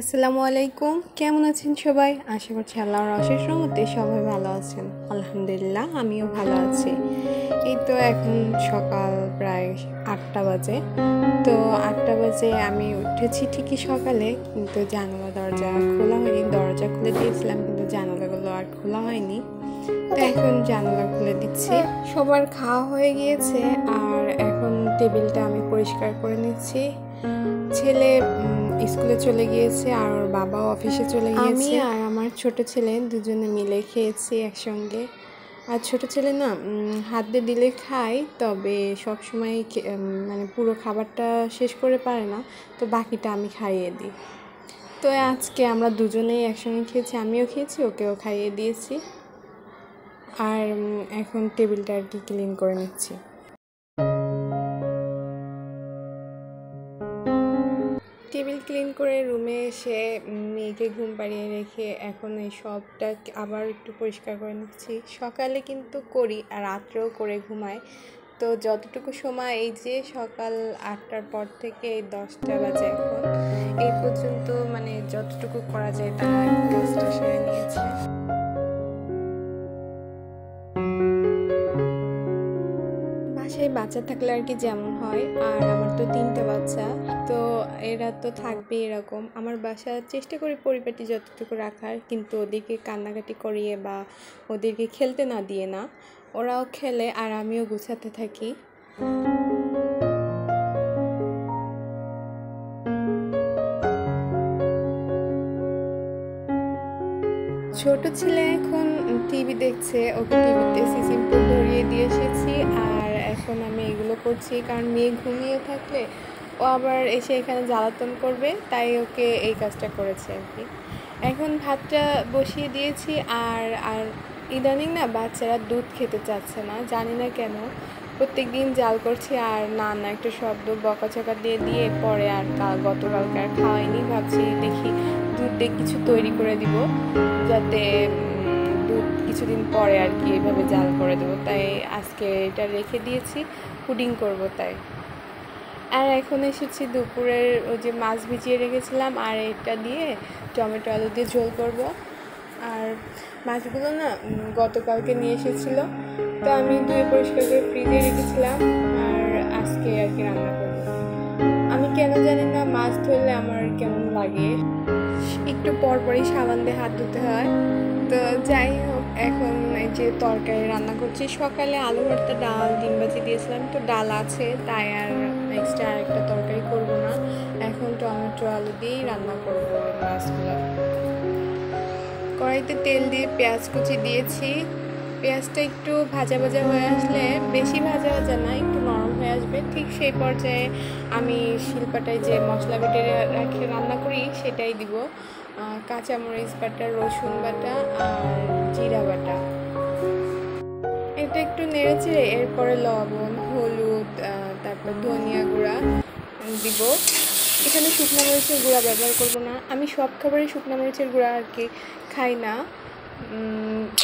আসসালামু আলাইকুম, কেমন আছেন সবাই? আশা করছি আল্লাহর অশেষ রহমতে সবাই ভালো আছেন। আলহামদুলিল্লাহ, আমিও ভালো আছি। এই তো এখন সকাল প্রায় 8টা বাজে। তো 8টা বাজে আমি উঠেছি ঠিকই সকালে, কিন্তু জানালা দরজা খোলা হয়নি। দরজা খুলে দিয়েছিলাম কিন্তু জানালাগুলো আর খোলা হয়নি। তো এখন জানালা খুলে দিচ্ছি। সবার খাওয়া হয়ে গিয়েছে আর এখন টেবিলটা আমি পরিষ্কার করে নিচ্ছি। ছেলে স্কুলে চলে গিয়েছে আর ওর বাবাও অফিসে চলে গিয়েছে। আমি আর আমার ছোট ছেলে দুজনে মিলে খেয়েছি একসঙ্গে। আর ছোট ছেলে না হাত দিয়ে দিলে খায়, তবে সবসময় মানে পুরো খাবারটা শেষ করে পারে না, তো বাকিটা আমি খাইয়ে দিই। তো আজকে আমরা দুজনেই একসঙ্গে খেয়েছি, আমিও খেয়েছি, ওকেও খাইয়ে দিয়েছি। আর এখন টেবিলটা আর কি ক্লিন করে নিচ্ছি। টেবিল ক্লিন করে রুমে এসে মেয়েকে ঘুম পাড়িয়ে রেখে এখন এই সবটা আবার একটু পরিষ্কার করে নিচ্ছি। সকালে কিন্তু করি আর রাত্রেও করে ঘুমাই। তো যতটুকু সময়, এই যে সকাল 8টার পর থেকে এই 10টা বাজে এখন, এই পর্যন্ত মানে যতটুকু করা যায় তা কাজটা সেরে নিয়েছে। বাসায় বাচ্চা থাকলে আর কি যেমন হয়, আর আমার তো 3টে বাচ্চা, তো এরা তো থাকবে এরকম। আমার বাসা চেষ্টা করি পরিপাটি যতটুকু রাখার, কিন্তু ওদেরকে কান্নাকাটি করিয়ে বা ওদেরকে খেলতে না দিয়ে না, ওরাও খেলে আর আমিও গুছাতে থাকি। ছোট ছেলে এখন টিভি দেখছে, ওকে টিভিতে সিম্পল ধরিয়ে দিয়ে এসেছি আর এখন আমি এগুলো করছি, কারণ মেয়ে ঘুমিয়ে থাকলে ও আবার এসে এখানে জ্বালাতন করবে, তাই ওকে এই কাজটা করেছে আর কি। এখন ভাতটা বসিয়ে দিয়েছি আর আর ইদানিং না বাচ্চারা দুধ খেতে চাচ্ছে না, জানি না কেন। প্রত্যেক দিন জাল করছি আর না একটা শব্দ বকাঝকা দিয়ে দিয়ে পরে আর গতকালকে আর খাওয়াইনি। ভাবছি দেখি দুধ দিয়ে কিছু তৈরি করে দিব, যাতে দুধ কিছুদিন পরে আর কি এইভাবে জাল করে দেবো। তাই আজকে এটা রেখে দিয়েছি, পুডিং করব তাই। আর এখন এসেছি দুপুরের ওই যে মাছ ভিজিয়ে রেখেছিলাম আর এটা দিয়ে টমেটো আলু দিয়ে ঝোল করব। আর মাছগুলো না গতকালকে নিয়ে এসেছিল, তো আমি ধুয়ে পরিষ্কার করে ফ্রিজে রেখেছিলাম আর আজকে আর কি রান্না করব। আমি কেন জানি না মাছ ধরলে আমার কেমন লাগে, একটু পরপরই সাবান দিয়ে হাত ধুতে হয়। তো যাই হোক, এখন এই যে তরকারি রান্না করছি। সকালে আলু ভর্তা, ডাল, ডিম ভাজি দিয়েছিলাম, তো ডাল আছে, তাই আর এক্সট্রা আরেকটা তরকারি করব না। এখন টমেটো আলু দিয়েই রান্না করব মাছগুলো। কড়াইতে তেল দিয়ে পেঁয়াজ কুচি দিয়েছি। পেঁয়াজটা একটু ভাজা ভাজা হয়ে আসলে, বেশি ভাজা ভাজা না, একটু নরম হয়ে আসবে, ঠিক সেই পর্যায়ে আমি শিলপাটায় যে মশলা বেটে রেখে রান্না করি সেটাই দিব। কাঁচামরিচ বাটা, রসুন বাটা আর জিরা বাটা। এটা একটু নেড়ে চেড়ে এরপরে লবণ, হলুদ, তারপর ধনিয়া গুঁড়া দিব। এখানে শুকনো মরিচের গুঁড়া ব্যবহার করব না, আমি সব খাবারে শুকনো মরিচের গুঁড়া আর কি খাই না,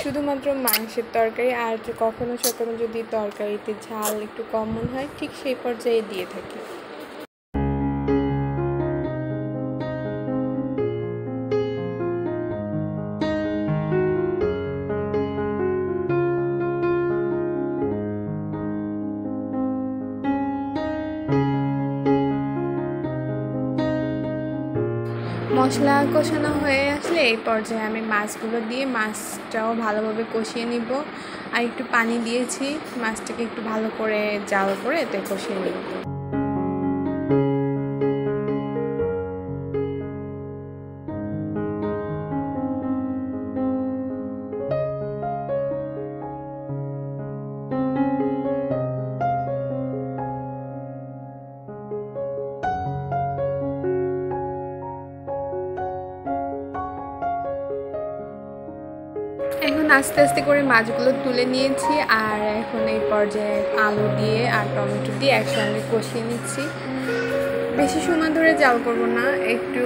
শুধুমাত্র মাংসের তরকারি আর কখনো সখনো যদি তরকারিতে ঝাল একটু কম মনে হয়, ঠিক সেই পর্যায়ে দিয়ে থাকি। মশলা কষানো হয়ে আসলে এই পর্যায়ে আমি মাছগুলো দিয়ে মাছটাও ভালোভাবে কষিয়ে নিব। আর একটু পানি দিয়েছি, মাছটাকে একটু ভালো করে জাল করে এতে কষিয়ে নিব। এখন আস্তে আস্তে করে মাছগুলো তুলে নিয়েছি আর এখন এই পর্যায়ে আলু দিয়ে আর টমেটো দিয়ে একসঙ্গে কষিয়ে নিচ্ছি। বেশি সময় ধরে জাল করব না, একটু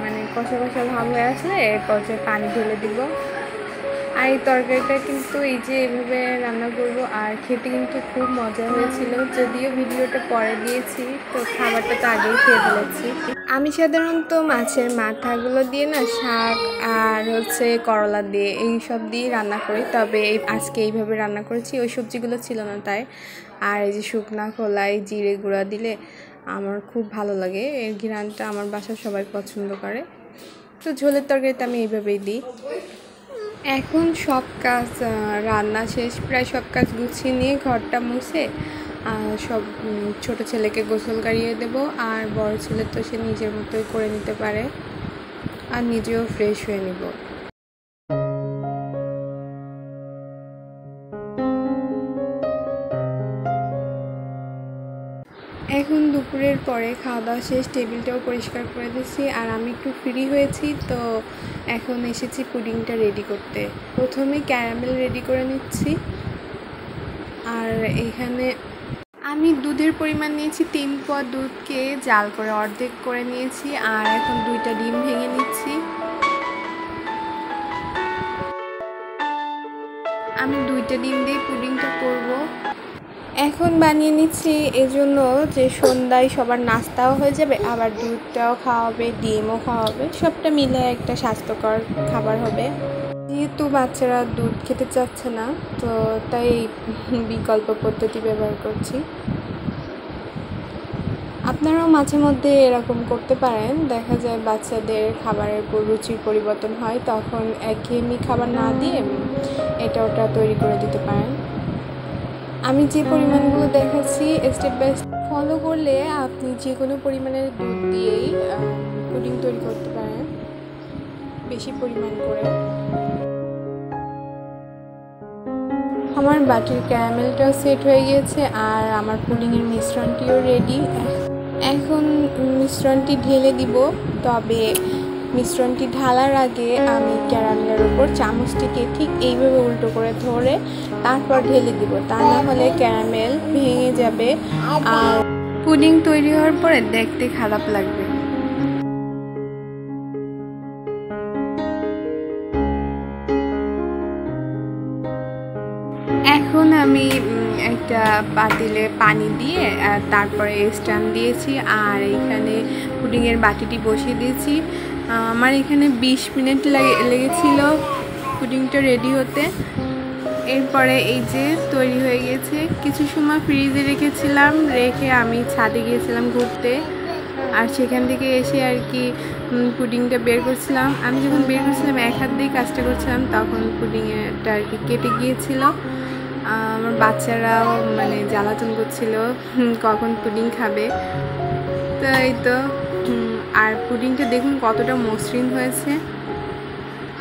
মানে কষা কষা ভাব হয়ে আসলে এই পর্যায়ে পানি ঢেলে দিব। আর এই তরকারিটা কিন্তু এই যে এভাবে রান্না করব আর খেতে কিন্তু খুব মজা হয়েছিল, যদিও ভিডিওটা পরে দিয়েছি, তো খাবারটা তো আগেই খেয়ে ফেলেছি। আমি সাধারণত মাছের মাথাগুলো দিয়ে না শাক আর হচ্ছে করলা দিয়ে এই সব দিয়ে রান্না করি, তবে আজকে এইভাবে রান্না করেছি, ওই সবজিগুলো ছিল না তাই। আর এই যে শুকনা খোলায় জিরে গুঁড়া দিলে আমার খুব ভালো লাগে, এর ঘ্রাণটা আমার বাসার সবাই পছন্দ করে। তো ঝোলের তরকারিতে আমি এইভাবেই দিই। এখন সব কাজ রান্না শেষ, প্রায় সব কাজ গুছিয়ে নিয়ে ঘরটা মুছে সব ছোট ছেলেকে গোসল করিয়ে দেব, আর বড় ছেলে তো সে নিজের মতোই করে নিতে পারে, আর নিজেও ফ্রেশ হয়ে নিব। এখন দুপুরের পরে খাওয়া দাওয়া শেষ, টেবিলটাও পরিষ্কার করে দিচ্ছি, আর আমি একটু ফ্রি হয়েছি তো এখন এসেছি পুডিংটা রেডি করতে। প্রথমে ক্যারামেল রেডি করে নিচ্ছি, আর এখানে আমি দুধের পরিমাণ নিয়েছি 3 পোয়া দুধকে জাল করে অর্ধেক করে নিয়েছি, আর এখন 2টা ডিম ভেঙে নিচ্ছি। আমি 2টা ডিম দিয়ে পুডিংটা করব। এখন বানিয়ে নিচ্ছি এজন্য যে সন্ধ্যায় সবার নাস্তাও হয়ে যাবে, আবার দুধটাও খাওয়াবে, ডিমও খাওয়াবে, সবটা মিলে একটা স্বাস্থ্যকর খাবার হবে। যেহেতু বাচ্চারা দুধ খেতে চাচ্ছে না, তো তাই বিকল্প পদ্ধতি ব্যবহার করছি। আপনারাও মাঝে মধ্যে এরকম করতে পারেন, দেখা যায় বাচ্চাদের খাবারের রুচির পরিবর্তন হয়, তখন একঘেয়েমি খাবার না দিয়ে এটা ওটা তৈরি করে দিতে পারেন। আমি যে পরিমাণগুলো দেখাচ্ছি স্টেপ বাই স্টেপ ফলো করলে আপনি যে কোনো পরিমাণের দুধ দিয়েই পুডিং তৈরি করতে পারেন, বেশি পরিমাণ করে। আমার বাটির ক্যারামেলটাও সেট হয়ে গিয়েছে, আর আমার পুডিংয়ের মিশ্রণটিও রেডি। এখন মিশ্রণটি ঢেলে দিব, তবে মিশ্রণটি ঢালার আগে আমি ক্যারামেলের উপর চামচটিকে ঠিক এইভাবে উল্টো করে ধরে তারপর ঢেলে দিব, তা না হলে ক্যারামেল ভেঙে যাবে আর পুডিং তৈরি হওয়ার পরে দেখতে খারাপ লাগবে। এখন আমি একটা পাতিলে পানি দিয়ে তারপরে স্ট্যান্ড দিয়েছি, আর এখানে পুডিংয়ের বাটিটি বসিয়ে দিয়েছি। আমার এখানে 20 মিনিট লেগেছিল পুডিংটা রেডি হতে। এরপরে এই যে তৈরি হয়ে গেছে। কিছু সময় ফ্রিজে রেখেছিলাম, রেখে আমি ছাদে গিয়েছিলাম ঘুরতে, আর সেখান থেকে এসে আর কি পুডিংটা বের করছিলাম। আমি যখন বের করছিলাম এক হাত দিয়ে কাজটা করছিলাম, তখন পুডিংটা আর কি কেটে গিয়েছিল। আমার বাচ্চারাও মানে জ্বালাতন করছিল কখন পুডিং খাবে, তো এই তো। আর পুডিংটা দেখুন কতটা মসৃণ হয়েছে,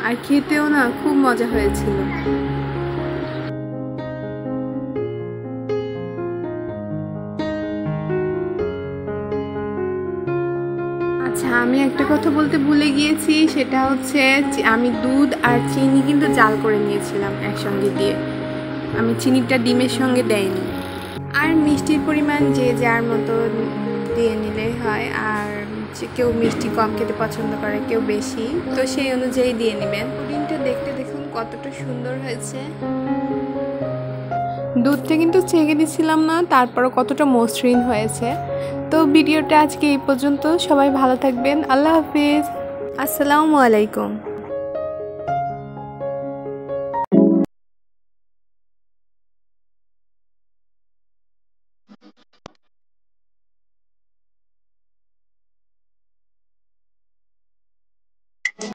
আর খেতেও না খুব মজা হয়েছিল। আচ্ছা, আমি একটা কথা বলতে ভুলে গিয়েছি, সেটা হচ্ছে আমি দুধ আর চিনি কিন্তু জাল করে নিয়েছিলাম একসঙ্গে দিয়ে, আমি চিনিটা ডিমের সঙ্গে দেইনি। আর মিষ্টির পরিমাণ যে যার মতো দিয়ে নিলেই হয়, আর কেউ মিষ্টি কম খেতে পছন্দ করে, কেউ বেশি, তো সেই অনুযায়ী দিয়ে নেবেন। পুডিংটা দেখতে দেখুন কতটা সুন্দর হয়েছে। দুধটা কিন্তু ছেঁকে দিছিলাম না, তারপরও কতটা মসৃণ হয়েছে। তো ভিডিওটা আজকে এই পর্যন্ত, সবাই ভালো থাকবেন, আল্লাহ হাফিজ, আসসালামু আলাইকুম।